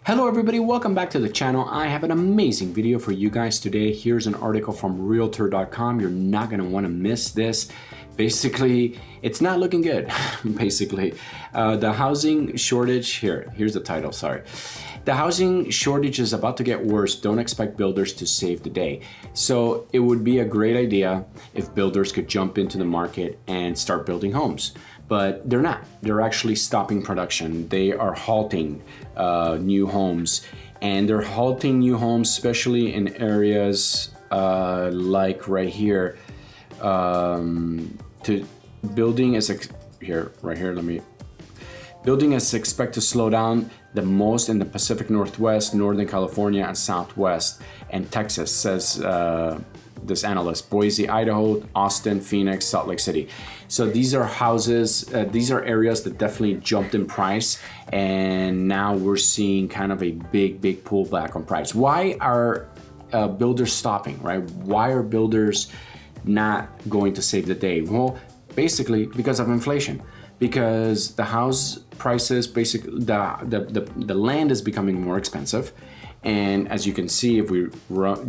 Hello everybody, welcome back to the channel. I have an amazing video for you guys today. Here's an article from realtor.com. You're not gonna wanna miss this. Basically, it's not looking good, basically. The housing shortage, here's the title, sorry. The housing shortage is about to get worse. Don't expect builders to save the day. So it would be a great idea if builders could jump into the market and start building homes. But they're not. They're actually stopping production. They are halting new homes. And they're halting new homes, especially in areas like right here. Building is expected to slow down the most in the Pacific Northwest, Northern California, and Southwest, and Texas, says this analyst. Boise, Idaho, Austin, Phoenix, Salt Lake City. So these are these are areas that definitely jumped in price, and now we're seeing kind of a big pullback on price. Why are builders stopping, right? Why are builders not going to save the day? Well, basically because of inflation. Because the house prices, basically the land is becoming more expensive. And as you can see, if we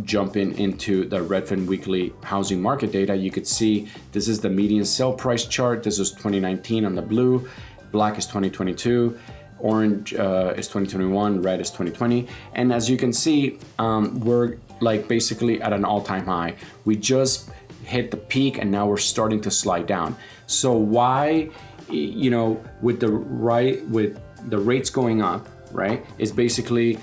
jump into the Redfin weekly housing market data, you could see this is the median sale price chart. This is 2019 on the blue, black is 2022, orange is 2021, red is 2020. And as you can see, we're like basically at an all-time high. We just hit the peak and now we're starting to slide down. So why, you know, with the rates going up, right, is basically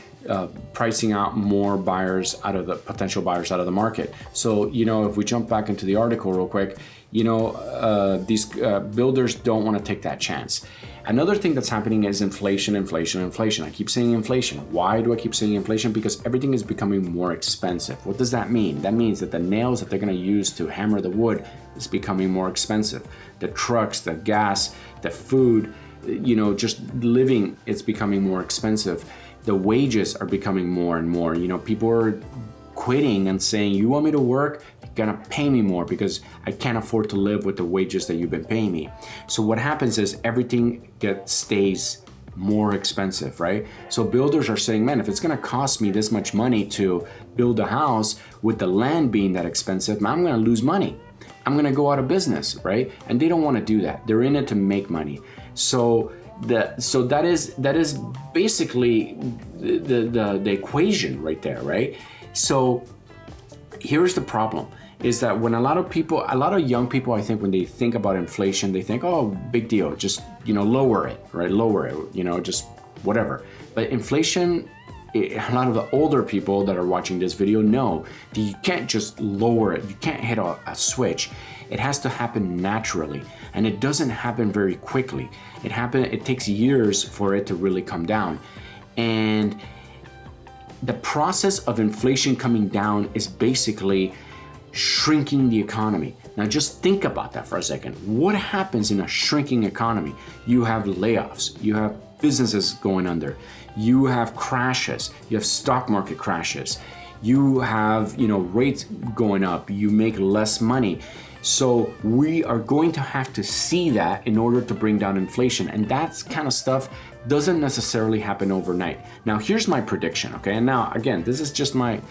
pricing out more buyers out of the potential buyers out of the market. So, you know, if we jump back into the article real quick, you know, these builders don't want to take that chance. Another thing that's happening is inflation. I keep saying inflation. Why do I keep saying inflation? Because everything is becoming more expensive. What does that mean? That means that the nails that they're going to use to hammer the wood is becoming more expensive. The trucks, the gas, the food, you know, just living, it's becoming more expensive. The wages are becoming more and more. You know, people are quitting and saying, you want me to work? You're gonna pay me more because I can't afford to live with the wages that you've been paying me. So what happens is everything stays more expensive, right? So builders are saying, man, if it's gonna cost me this much money to build a house with the land being that expensive, I'm gonna lose money. I'm gonna go out of business, right? And they don't wanna do that. They're in it to make money. So that is basically the equation right there, right? So here's the problem, is that when a lot of young people, I think when they think about inflation, they think, oh, big deal, just, you know, lower it, right? Lower it, you know, just whatever. But inflation, a lot of the older people that are watching this video know that you can't just lower it. You can't hit a switch. It has to happen naturally, and it doesn't happen very quickly. It takes years for it to really come down. And the process of inflation coming down is basically shrinking the economy. Now just think about that for a second. What happens in a shrinking economy? You have layoffs, you have businesses going under, you have crashes, you have stock market crashes, you have, you know, rates going up, you make less money. So we are going to have to see that in order to bring down inflation. And that kind of stuff doesn't necessarily happen overnight. Now here's my prediction, okay? And now again, this is just my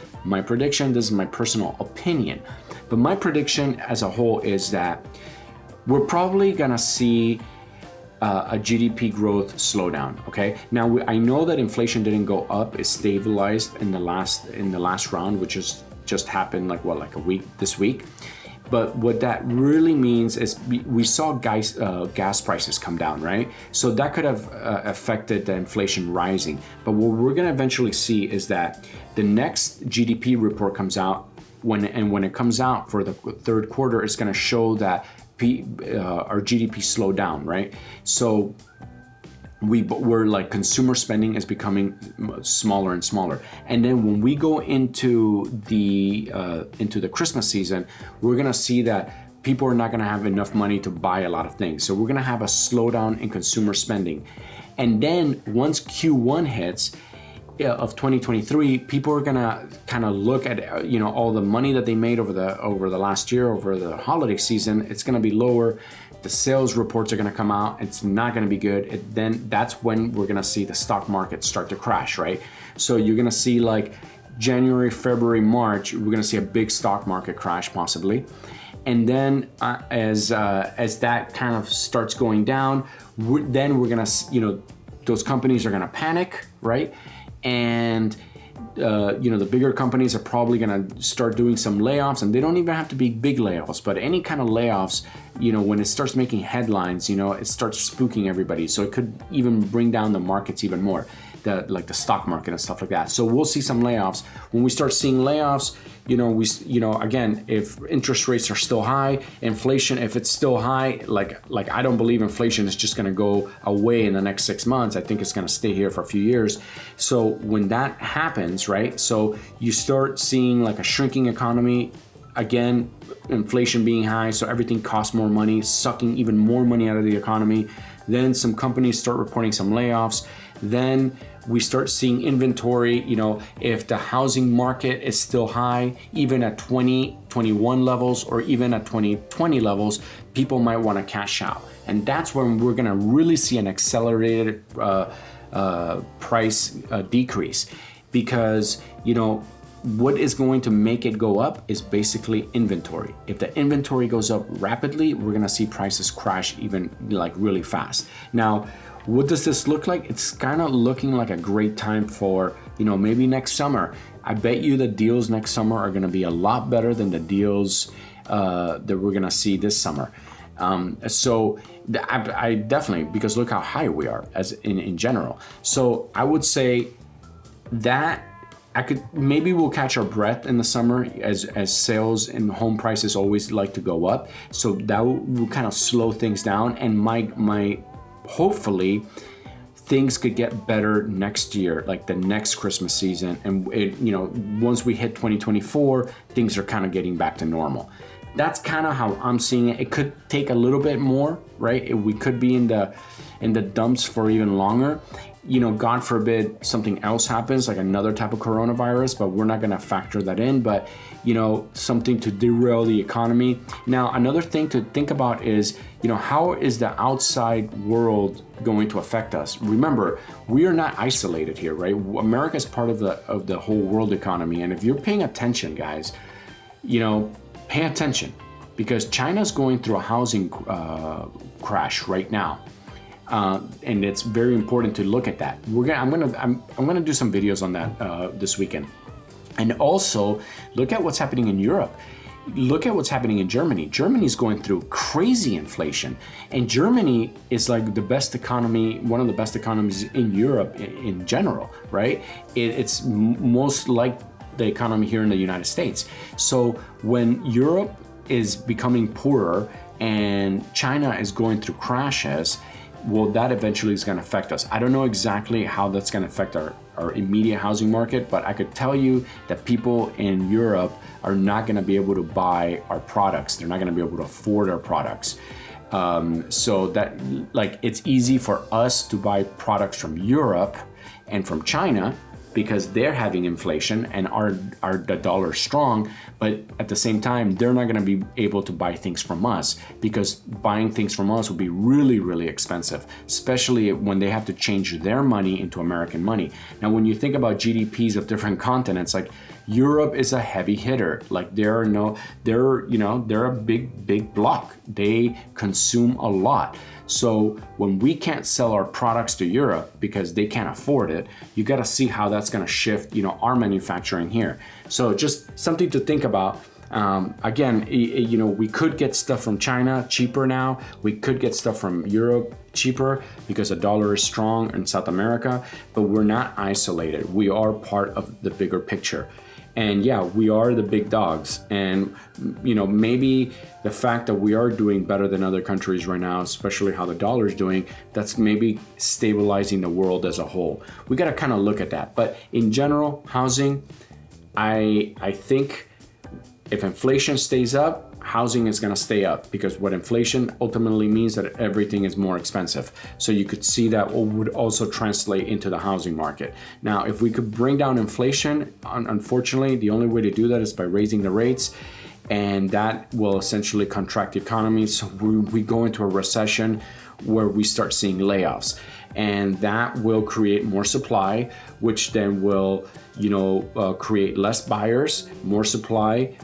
prediction, this is my personal opinion. But my prediction as a whole is that we're probably gonna see a GDP growth slowdown, okay? Now I know that inflation didn't go up, it stabilized in the last round, which has just happened like this week. But what that really means is we saw gas prices come down, right? So that could have affected the inflation rising. But what we're gonna eventually see is that the next GDP report comes out, when it comes out for the third quarter, it's gonna show that our GDP slowed down, right? So we're like consumer spending is becoming smaller and smaller, and then when we go into the Christmas season, we're gonna see that people are not gonna have enough money to buy a lot of things. So we're gonna have a slowdown in consumer spending, and then once Q1 hits of 2023, people are gonna kind of look at, you know, all the money that they made over the last year, over the holiday season. It's gonna be lower. the sales reports are going to come out. It's not going to be good. Then that's when we're going to see the stock market start to crash, right? So you're going to see like January, February, March, we're going to see a big stock market crash possibly. And then as that kind of starts going down, then we're going to, those companies are going to panic, right? And the bigger companies are probably going to start doing some layoffs, and they don't even have to be big layoffs, but any kind of layoffs, when it starts making headlines, it starts spooking everybody. So it could even bring down the markets even more, like the stock market and stuff like that. So we'll see some layoffs. When we start seeing layoffs, again, if interest rates are still high, inflation, if it's still high, like I don't believe inflation is just going to go away in the next 6 months. I think it's going to stay here for a few years. So when that happens, right? So you start seeing like a shrinking economy, again, inflation being high, so everything costs more money, sucking even more money out of the economy. Then some companies start reporting some layoffs. Then we start seeing inventory, if the housing market is still high, even at 2021 levels or even at 2020 levels, people might want to cash out. And that's when we're going to really see an accelerated price decrease, because, what is going to make it go up is basically inventory. If the inventory goes up rapidly, we're going to see prices crash even like really fast. Now, what does this look like? It's kind of looking like a great time for, maybe next summer. I bet you the deals next summer are going to be a lot better than the deals that we're going to see this summer. So I definitely, because look how high we are as in general. So I would say that maybe we'll catch our breath in the summer as sales and home prices always like to go up. So that will kind of slow things down, and my hopefully things could get better next year, like the next Christmas season. And once we hit 2024, things are kind of getting back to normal. That's kind of how I'm seeing it. It could take a little bit more, right? We could be in the dumps for even longer. God forbid something else happens, like another type of coronavirus, but we're not going to factor that in. But, something to derail the economy. Now, another thing to think about is, how is the outside world going to affect us? Remember, we are not isolated here, right? America is part of the whole world economy. And if you're paying attention, guys, pay attention, because China's going through a housing crash right now. And it's very important to look at that. I'm gonna do some videos on that this weekend, and also look at what's happening in Europe. Look at what's happening in Germany. Germany's going through crazy inflation, and Germany is like the best economy, one of the best economies in Europe in general, right? It's most like the economy here in the United States. So when Europe is becoming poorer and China is going through crashes, well, that eventually is going to affect us. I don't know exactly how that's going to affect our immediate housing market, but I could tell you that people in Europe are not going to be able to buy our products. They're not going to be able to afford our products. So that, like, it's easy for us to buy products from Europe and from China because they're having inflation and the dollar's strong, but at the same time, they're not gonna be able to buy things from us, because buying things from us will be really, really expensive, especially when they have to change their money into American money. Now, when you think about GDPs of different continents, like Europe is a heavy hitter. Like they're a big block. They consume a lot. So when we can't sell our products to Europe because they can't afford it, you got to see how that's going to shift, our manufacturing here. So just something to think about. Again, we could get stuff from China cheaper now. We could get stuff from Europe cheaper because the dollar is strong in South America, but we're not isolated. We are part of the bigger picture. And yeah, we are the big dogs. And, maybe the fact that we are doing better than other countries right now, especially how the dollar is doing, that's maybe stabilizing the world as a whole. We got to kind of look at that. But in general, housing, I think if inflation stays up, housing is going to stay up, because what inflation ultimately means that everything is more expensive. So you could see that would also translate into the housing market. Now, if we could bring down inflation, unfortunately, the only way to do that is by raising the rates. and that will essentially contract the economy. So we go into a recession where we start seeing layoffs, and that will create more supply, which then will, create less buyers. More supply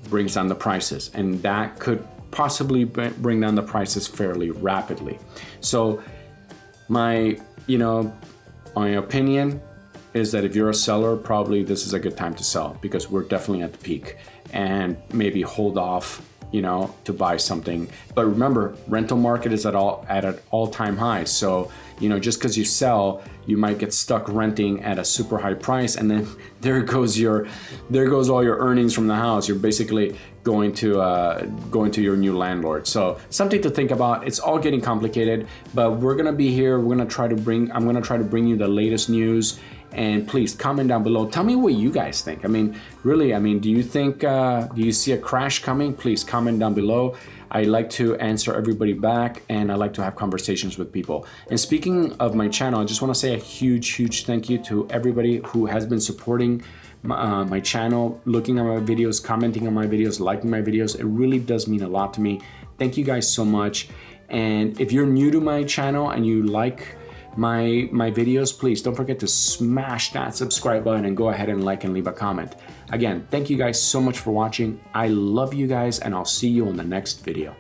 brings down the prices, and that could possibly bring down the prices fairly rapidly. So my opinion is that if you're a seller, probably this is a good time to sell, because we're definitely at the peak, and maybe hold off, to buy something. But remember, rental market is at an all-time high. So, just because you sell, you might get stuck renting at a super high price, and then there goes all your earnings from the house. You're basically going to your new landlord. So something to think about. It's all getting complicated, but we're gonna be here. I'm gonna try to bring you the latest news. And please comment down below. Tell me what you guys think. Really, do you think, do you see a crash coming? Please comment down below. I like to answer everybody back, and I like to have conversations with people. And speaking of my channel, I just want to say a huge thank you to everybody who has been supporting my channel, looking at my videos, commenting on my videos, liking my videos. It really does mean a lot to me. Thank you guys so much. And if you're new to my channel and you like my videos, please don't forget to smash that subscribe button and go ahead and like and leave a comment. Again, thank you guys so much for watching. I love you guys, and I'll see you on the next video.